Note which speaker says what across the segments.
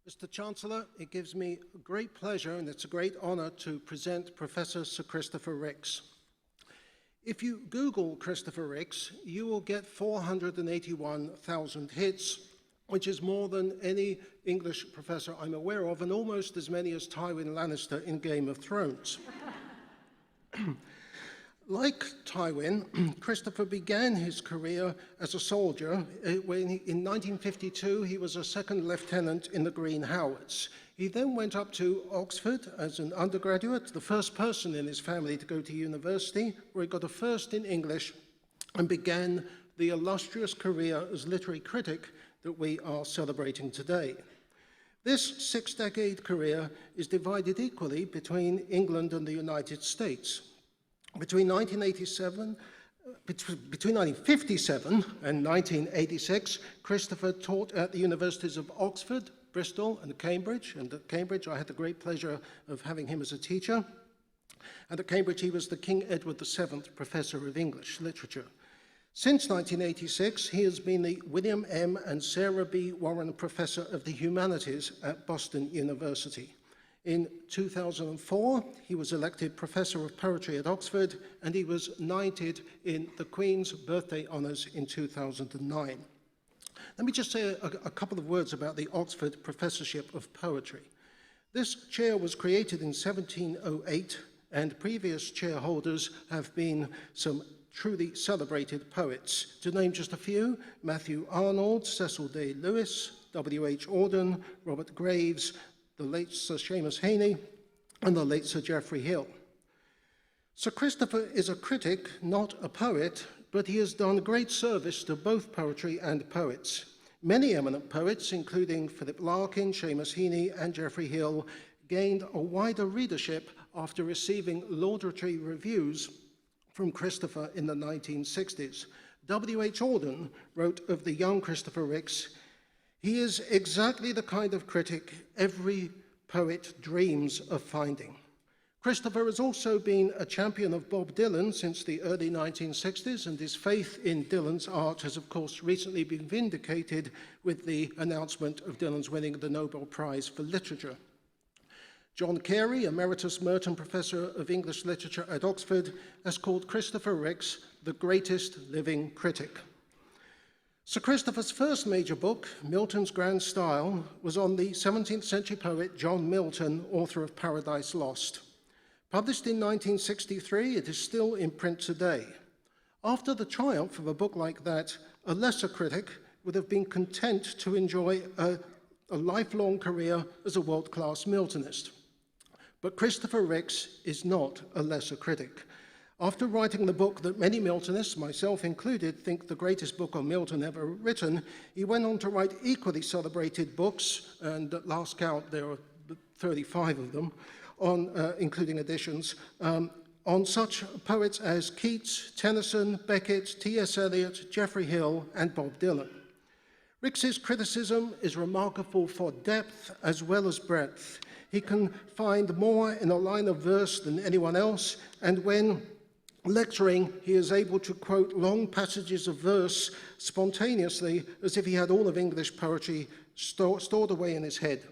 Speaker 1: Mr. Chancellor, it gives me great pleasure and it's a great honor to present Professor Sir Christopher Ricks. If you Google Christopher Ricks, you will get 481,000 hits, which is more than any English professor I'm aware of, and almost as many as Tywin Lannister in Game of Thrones. Like Tywin, Christopher began his career as a soldier. In 1952, he was a second lieutenant in the Green Howards. He then went up to Oxford as an undergraduate, the first person in his family to go to university, where he got a first in English and began the illustrious career as literary critic that we are celebrating today. This six-decade career is divided equally between England and the United States. Between 1957 and 1986, Christopher taught at the universities of Oxford, Bristol, and Cambridge. And at Cambridge, I had the great pleasure of having him as a teacher. And at Cambridge, he was the King Edward VII Professor of English Literature. Since 1986, he has been the William M. and Sarah B. Warren Professor of the Humanities at Boston University. In 2004, he was elected Professor of Poetry at Oxford, and he was knighted in the Queen's Birthday Honours in 2009. Let me just say a couple of words about the Oxford Professorship of Poetry. This chair was created in 1708, and previous chair holders have been some truly celebrated poets. To name just a few: Matthew Arnold, Cecil Day Lewis, W.H. Auden, Robert Graves, the late Sir Seamus Heaney, and the late Sir Geoffrey Hill. Sir Christopher is a critic, not a poet, but he has done great service to both poetry and poets. Many eminent poets, including Philip Larkin, Seamus Heaney, and Geoffrey Hill, gained a wider readership after receiving laudatory reviews from Christopher in the 1960s. W.H. Auden wrote of the young Christopher Ricks, "He is exactly the kind of critic every poet dreams of finding." Christopher has also been a champion of Bob Dylan since the early 1960s, and his faith in Dylan's art has, of course, recently been vindicated with the announcement of Dylan's winning the Nobel Prize for Literature. John Carey, Emeritus Merton Professor of English Literature at Oxford, has called Christopher Ricks the greatest living critic. Sir Christopher's first major book, Milton's Grand Style, was on the 17th century poet John Milton, author of Paradise Lost. Published in 1963, it is still in print today. After the triumph of a book like that, a lesser critic would have been content to enjoy a lifelong career as a world-class Miltonist. But Christopher Ricks is not a lesser critic. After writing the book that many Miltonists, myself included, think the greatest book on Milton ever written, he went on to write equally celebrated books, and at last count there are 35 of them, including editions, on such poets as Keats, Tennyson, Beckett, T.S. Eliot, Geoffrey Hill, and Bob Dylan. Ricks's criticism is remarkable for depth as well as breadth. He can find more in a line of verse than anyone else, and when lecturing, he is able to quote long passages of verse spontaneously as if he had all of English poetry stored away in his head.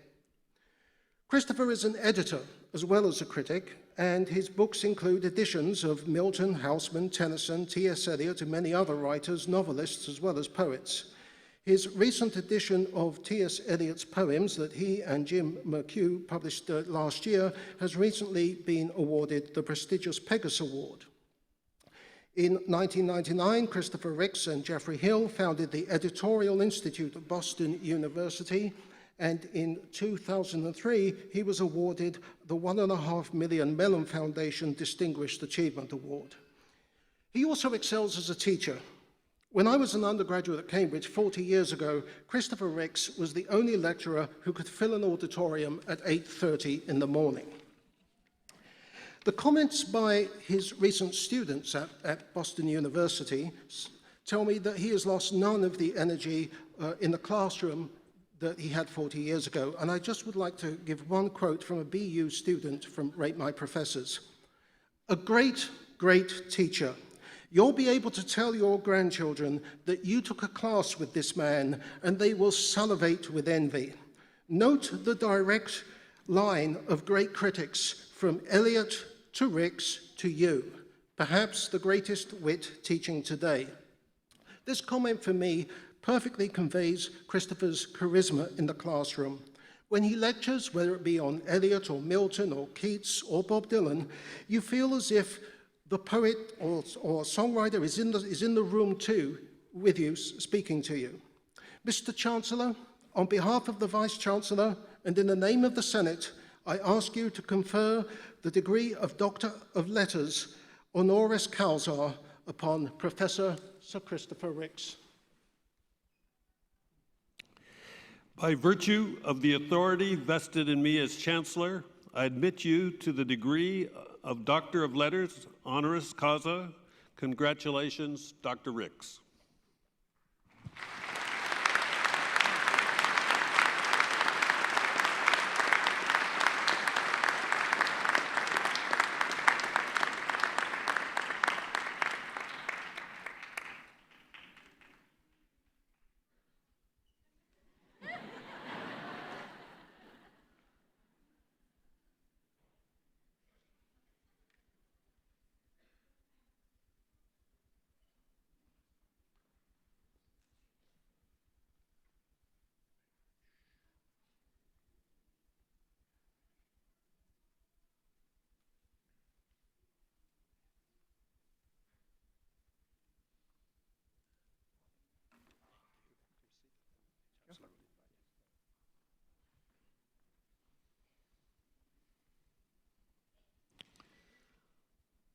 Speaker 1: Christopher is an editor as well as a critic, and his books include editions of Milton, Housman, Tennyson, T.S. Eliot, and many other writers, novelists, as well as poets. His recent edition of T.S. Eliot's poems that he and Jim McHugh published last year has recently been awarded the prestigious Pegasus Award. In 1999, Christopher Ricks and Geoffrey Hill founded the Editorial Institute at Boston University, and in 2003, he was awarded the $1.5 million Mellon Foundation Distinguished Achievement Award. He also excels as a teacher. When I was an undergraduate at Cambridge 40 years ago, Christopher Ricks was the only lecturer who could fill an auditorium at 8:30 in the morning. The comments by his recent students at Boston University tell me that he has lost none of the energy in the classroom that he had 40 years ago. And I just would like to give one quote from a BU student from Rate My Professors. "A great, great teacher. You'll be able to tell your grandchildren that you took a class with this man, and they will salivate with envy. Note the direct line of great critics from Eliot to Ricks to you, perhaps the greatest wit teaching today. This comment for me perfectly conveys Christopher's charisma in the classroom. When he lectures, whether it be on Eliot or Milton or Keats or Bob Dylan, you feel as if the poet or songwriter is in the room too, with you, speaking to you. Mr. Chancellor, on behalf of the Vice-Chancellor and in the name of the Senate, I ask you to confer the degree of Doctor of Letters, honoris causa, upon Professor Sir Christopher Ricks.
Speaker 2: By virtue of the authority vested in me as Chancellor, I admit you to the degree of Doctor of Letters, honoris causa. Congratulations, Dr. Ricks.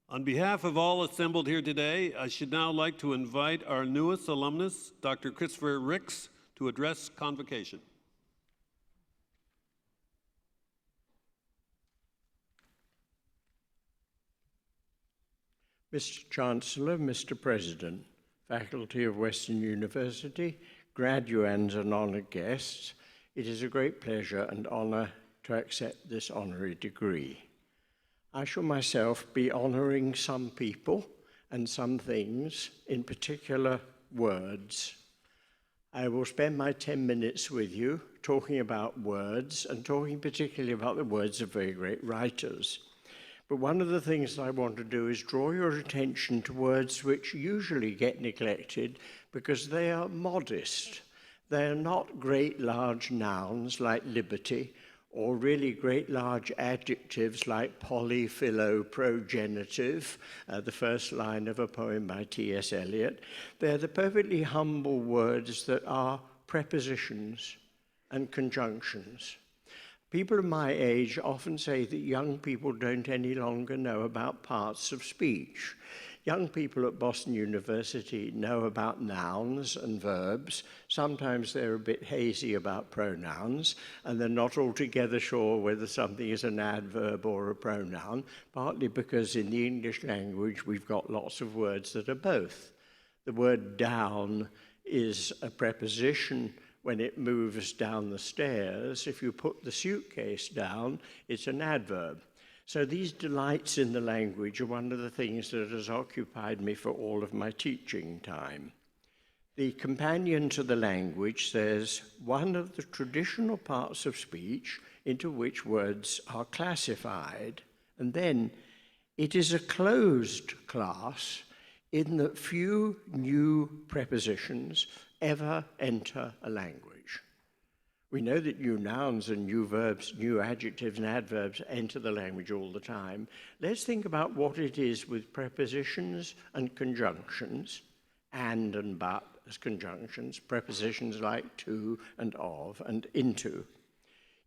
Speaker 2: On behalf of all assembled here today, I should now like to invite our newest alumnus, Dr. Christopher Ricks, to address Convocation.
Speaker 3: Mr. Chancellor, Mr. President, faculty of Western University, graduands and honoured guests, it is a great pleasure and honour to accept this honorary degree. I shall myself be honouring some people and some things, in particular words. I will spend my 10 minutes with you talking about words and talking particularly about the words of very great writers. But one of the things I want to do is draw your attention to words which usually get neglected because they are modest. They are not great large nouns like liberty, or really great large adjectives like poly, philo, progenitive, the first line of a poem by T.S. Eliot. They're the perfectly humble words that are prepositions and conjunctions. People of my age often say that young people don't any longer know about parts of speech. Young people at Boston University know about nouns and verbs. Sometimes they're a bit hazy about pronouns, and they're not altogether sure whether something is an adverb or a pronoun, partly because in the English language we've got lots of words that are both. The word down is a preposition when it moves down the stairs. If you put the suitcase down, it's an adverb. So these delights in the language are one of the things that has occupied me for all of my teaching time. The companion to the language says, one of the traditional parts of speech into which words are classified. And then, it is a closed class in that few new prepositions ever enter a language. We know that new nouns and new verbs, new adjectives and adverbs enter the language all the time. Let's think about what it is with prepositions and conjunctions, and but as conjunctions, prepositions like to and of and into.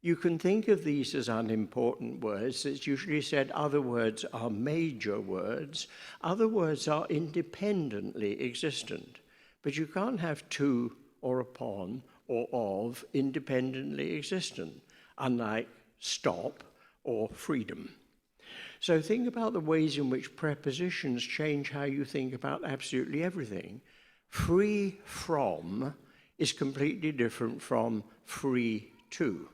Speaker 3: You can think of these as unimportant words. It's usually said other words are major words. Other words are independently existent. But you can't have to or upon or of independently existent, unlike stop or freedom. So think about the ways in which prepositions change how you think about absolutely everything. Free from is completely different from free to.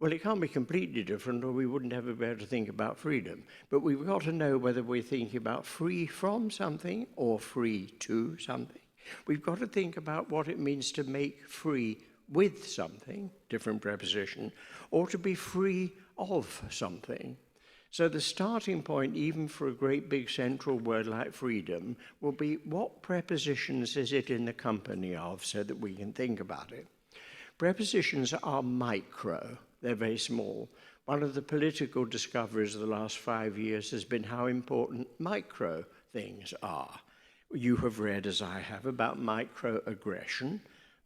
Speaker 3: Well, it can't be completely different or we wouldn't ever be able to think about freedom. But we've got to know whether we're thinking about free from something or free to something. We've got to think about what it means to make free with something, different preposition, or to be free of something. So the starting point, even for a great big central word like freedom, will be what prepositions is it in the company of, so that we can think about it. Prepositions are micro, they're very small. One of the political discoveries of the last 5 years has been how important micro things are. You have read, as I have, about microaggression,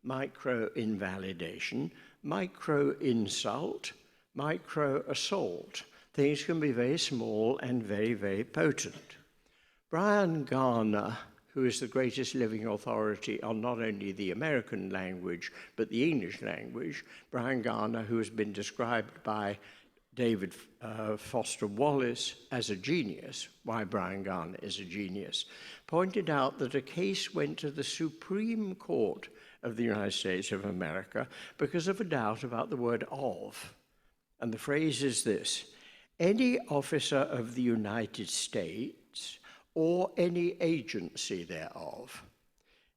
Speaker 3: micro-invalidation, micro-insult, micro-assault. Things can be very small and very, very potent. Brian Garner, who is the greatest living authority on not only the American language, but the English language, Brian Garner, who has been described by David Foster Wallace as a genius, why Brian Garner is a genius, pointed out that a case went to the Supreme Court of the United States of America because of a doubt about the word of. And the phrase is this: any officer of the United States or any agency thereof.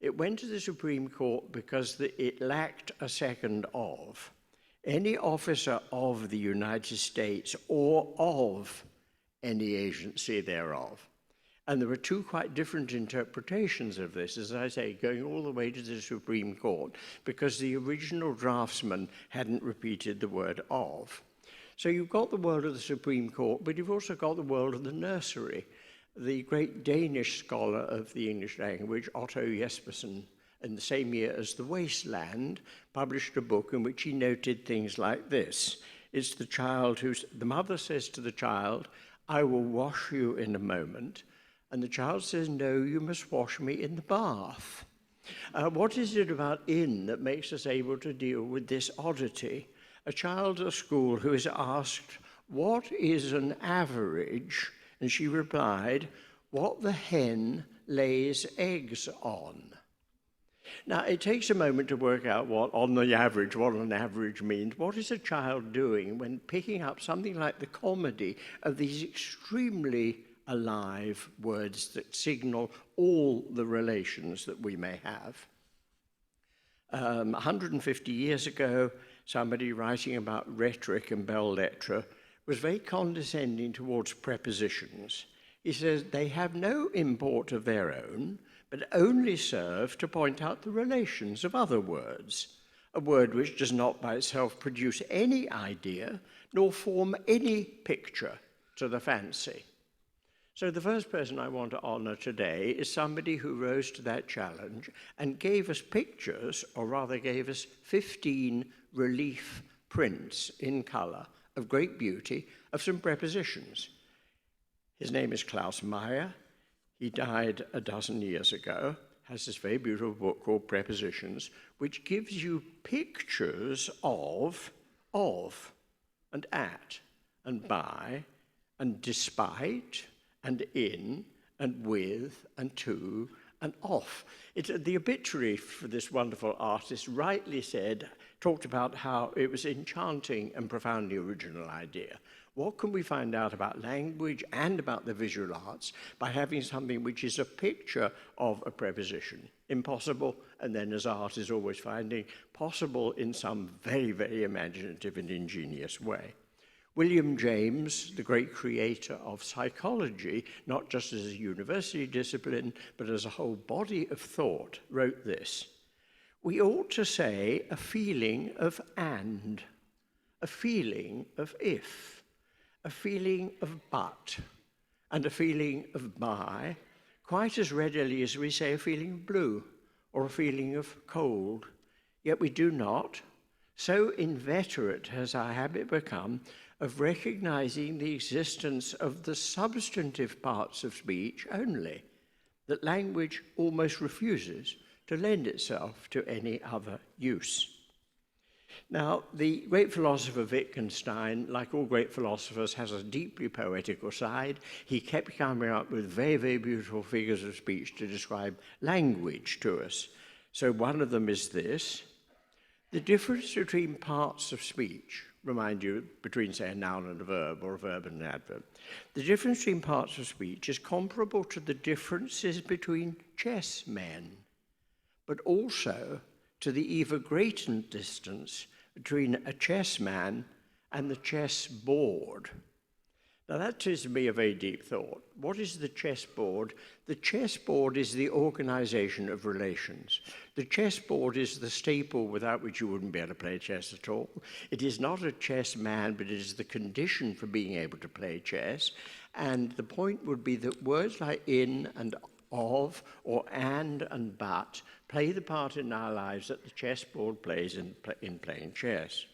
Speaker 3: It went to the Supreme Court because it lacked a second of. Any officer of the United States or of any agency thereof. And there were two quite different interpretations of this, as I say, going all the way to the Supreme Court, because the original draftsman hadn't repeated the word of. So you've got the world of the Supreme Court, but you've also got the world of the nursery. The great Danish scholar of the English language, Otto Jespersen, in the same year as The Wasteland, published a book in which he noted things like this. It's the child the mother says to the child, "I will wash you in a moment." And the child says, "No, you must wash me in the bath." What is it about "in" that makes us able to deal with this oddity? A child at school who is asked, "What is an average?" And she replied, "What the hen lays eggs on." Now, it takes a moment to work out what an average means. What is a child doing when picking up something like the comedy of these extremely alive words that signal all the relations that we may have? 150 years ago, somebody writing about rhetoric and belles lettres was very condescending towards prepositions. He says they have no import of their own, but only serve to point out the relations of other words, a word which does not by itself produce any idea, nor form any picture to the fancy. So the first person I want to honor today is somebody who rose to that challenge and gave us pictures, or rather gave us 15 relief prints in color of great beauty of some prepositions. His name is Klaus Meyer. He died a dozen years ago, has this very beautiful book called Prepositions, which gives you pictures of, and at, and by, and despite, and in, and with, and to, and off. The obituary for this wonderful artist rightly talked about how it was enchanting and profoundly original idea. What can we find out about language and about the visual arts by having something which is a picture of a preposition? Impossible, and then, as art is always finding, possible in some very, very imaginative and ingenious way. William James, the great creator of psychology, not just as a university discipline, but as a whole body of thought, wrote this: "We ought to say a feeling of and, a feeling of if, a feeling of but, and a feeling of by, quite as readily as we say a feeling of blue or a feeling of cold. Yet we do not. So inveterate has our habit become of recognizing the existence of the substantive parts of speech only, that language almost refuses to lend itself to any other use." Now, the great philosopher Wittgenstein, like all great philosophers, has a deeply poetical side. He kept coming up with very, very beautiful figures of speech to describe language to us. So one of them is this: the difference between parts of speech, remind you, between, say, a noun and a verb, or a verb and an adverb. The difference between parts of speech is comparable to the differences between chessmen, but also to the even greater distance between a chessman and the chessboard. Now that seems to me a very deep thought. What is the chessboard? The chessboard is the organization of relations. The chessboard is the staple without which you wouldn't be able to play chess at all. It is not a chess man, but it is the condition for being able to play chess. And the point would be that words like in and of, or and but, play the part in our lives that the chessboard plays in playing chess.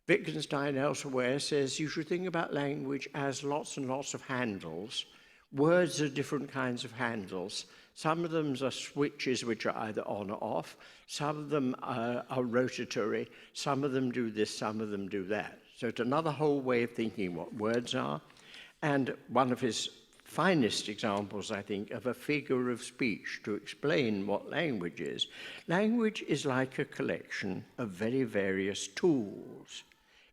Speaker 3: Wittgenstein elsewhere says you should think about language as lots and lots of handles. Words are different kinds of handles. Some of them are switches which are either on or off. Some of them are rotatory. Some of them do this, some of them do that. So it's another whole way of thinking what words are. And one of his finest examples, I think, of a figure of speech to explain what language is. Language is like a collection of very various tools.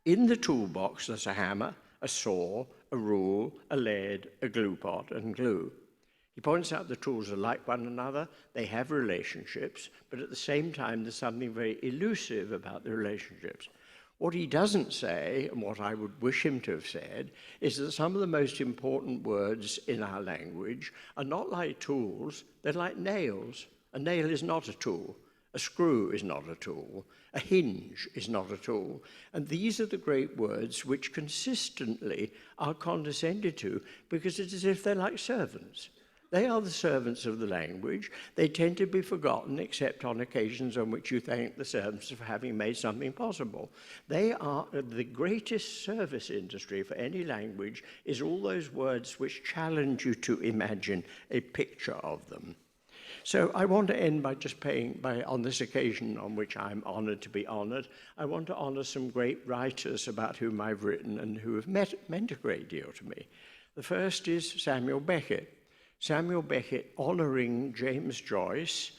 Speaker 3: In the toolbox, there's a hammer, a saw, a rule, a lead, a glue pot, and glue. He points out the tools are like one another, they have relationships, but at the same time, there's something very elusive about the relationships. What he doesn't say, and what I would wish him to have said, is that some of the most important words in our language are not like tools, they're like nails. A nail is not a tool. A screw is not a tool. A hinge is not a tool. And these are the great words which consistently are condescended to because it's as if they're like servants. They are the servants of the language. They tend to be forgotten except on occasions on which you thank the servants for having made something possible. They are the greatest service industry for any language is all those words which challenge you to imagine a picture of them. So I want to end by just on this occasion on which I'm honored to be honored, I want to honor some great writers about whom I've written and who have meant a great deal to me. The first is Samuel Beckett. Samuel Beckett honoring James Joyce,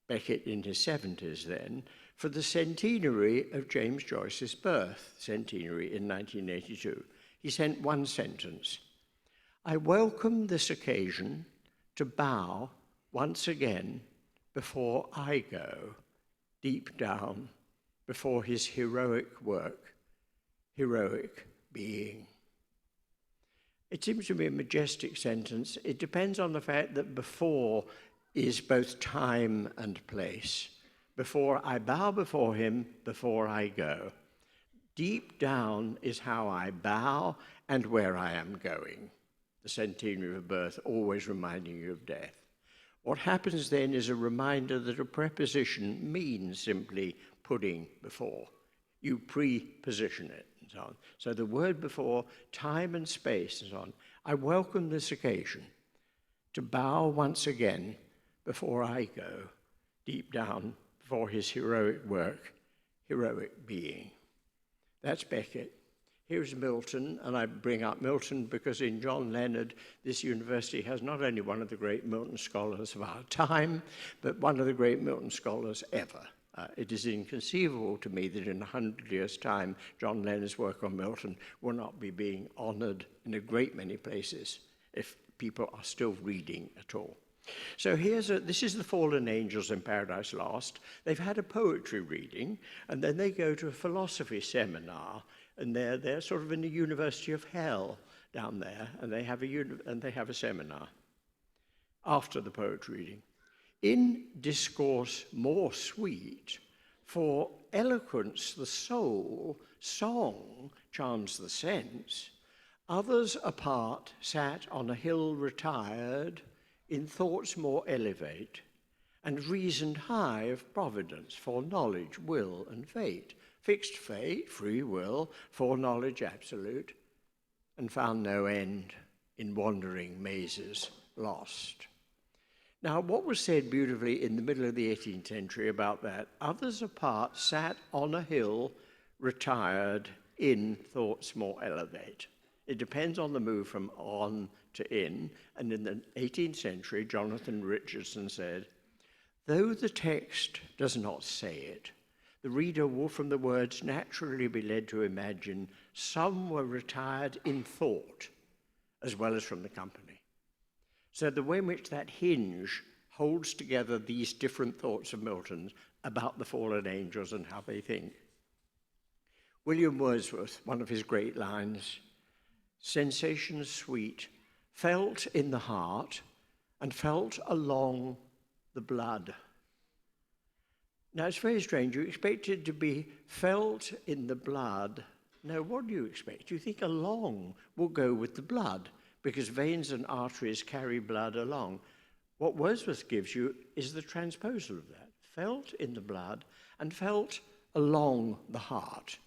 Speaker 3: Beckett in his 70s then, for the centenary of James Joyce's birth, centenary in 1982. He sent one sentence: "I welcome this occasion to bow once again before I go, deep down, before his heroic work, heroic being." It seems to be a majestic sentence. It depends on the fact that before is both time and place. Before I bow before him, before I go. Deep down is how I bow and where I am going. The centenary of birth always reminding you of death. What happens then is a reminder that a preposition means simply putting before. You preposition it and so on. So the word before, time and space and so on. I welcome this occasion to bow once again before I go, deep down before his heroic work, heroic being. That's Beckett. Here's Milton, and I bring up Milton because in John Leonard, this university has not only one of the great Milton scholars of our time, but one of the great Milton scholars ever. It is inconceivable to me that in 100 years' time, John Leonard's work on Milton will not be being honored in a great many places if people are still reading at all. So this is the Fallen Angels in Paradise Lost. They've had a poetry reading, and then they go to a philosophy seminar, and they're sort of in the University of Hell down there, and they have a seminar after the poetry reading. In discourse more sweet, for eloquence the soul, song charms the sense, others apart sat on a hill retired, in thoughts more elevate, and reasoned high of providence, foreknowledge, will, and fate, fixed fate, free will, foreknowledge absolute, and found no end in wandering mazes lost. Now, what was said beautifully in the middle of the 18th century about that? Others apart sat on a hill, retired, in thoughts more elevate. It depends on the move from on to in, and in the 18th century, Jonathan Richardson said, though the text does not say it, the reader will from the words naturally be led to imagine some were retired in thought, as well as from the company. So the way in which that hinge holds together these different thoughts of Milton's, about the fallen angels and how they think. William Wordsworth, one of his great lines, sensations sweet, felt in the heart and felt along the blood. Now, it's very strange. You expect it to be felt in the blood. No, what do you expect? You think along will go with the blood, because veins and arteries carry blood along. What Wordsworth gives you is the transposal of that. Felt in the blood and felt along the heart,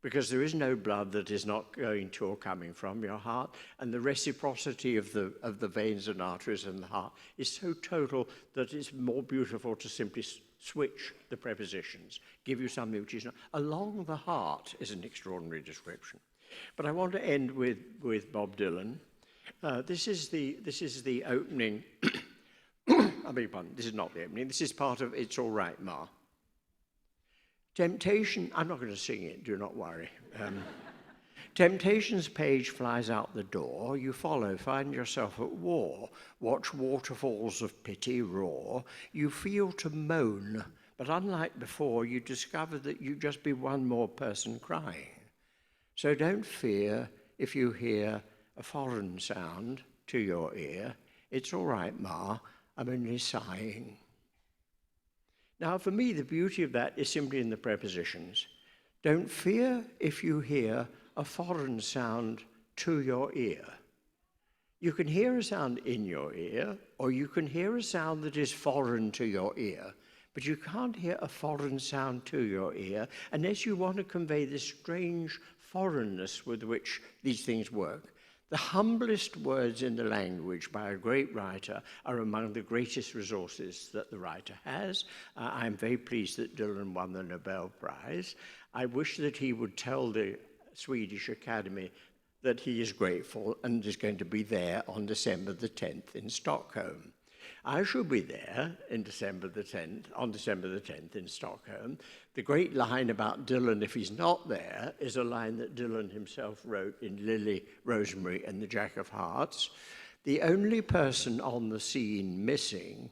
Speaker 3: because there is no blood that is not going to or coming from your heart, and the reciprocity of the veins and arteries in the heart is so total that it's more beautiful to simply switch the prepositions, give you something which is not. Along the heart is an extraordinary description. But I want to end with Bob Dylan. This is the opening. I beg your pardon, this is not the opening. This is part of It's All Right, Ma. Temptation, I'm not going to sing it, do not worry. Temptation's page flies out the door. You follow, find yourself at war. Watch waterfalls of pity roar. You feel to moan, but unlike before, you discover that you just be one more person crying. So don't fear if you hear a foreign sound to your ear. It's all right, Ma, I'm only sighing. Now, for me, the beauty of that is simply in the prepositions. Don't fear if you hear a foreign sound to your ear. You can hear a sound in your ear, or you can hear a sound that is foreign to your ear, but you can't hear a foreign sound to your ear unless you want to convey this strange foreignness with which these things work. The humblest words in the language by a great writer are among the greatest resources that the writer has. I'm very pleased that Dylan won the Nobel Prize. I wish that he would tell the Swedish Academy that he is grateful and is going to be there on December the 10th in Stockholm. I shall be there on December the 10th in Stockholm. The great line about Dylan, if he's not there, is a line that Dylan himself wrote in Lily, Rosemary and the Jack of Hearts. The only person on the scene missing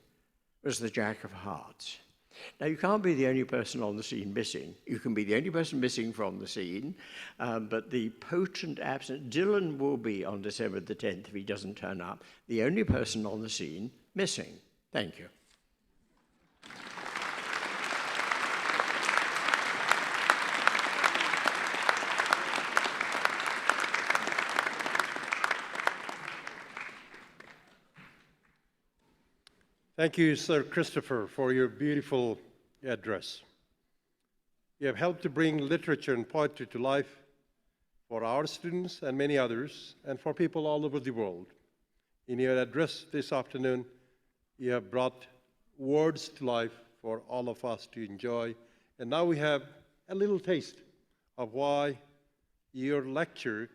Speaker 3: was the Jack of Hearts. Now, you can't be the only person on the scene missing. You can be the only person missing from the scene, but the potent absence, Dylan will be on December the 10th if he doesn't turn up, the only person on the scene missing. Thank you.
Speaker 4: Thank you, Sir Christopher, for your beautiful address. You have helped to bring literature and poetry to life for our students and many others, and for people all over the world. In your address this afternoon, you have brought words to life for all of us to enjoy. And now we have a little taste of why your lecture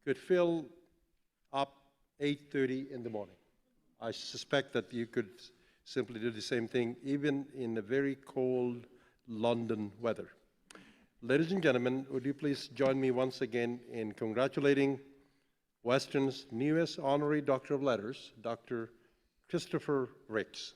Speaker 4: could fill up 8:30 in the morning. I suspect that you could simply do the same thing, even in a very cold London weather. Ladies and gentlemen, would you please join me once again in congratulating Western's newest honorary Doctor of Letters, Dr. Christopher Ricks.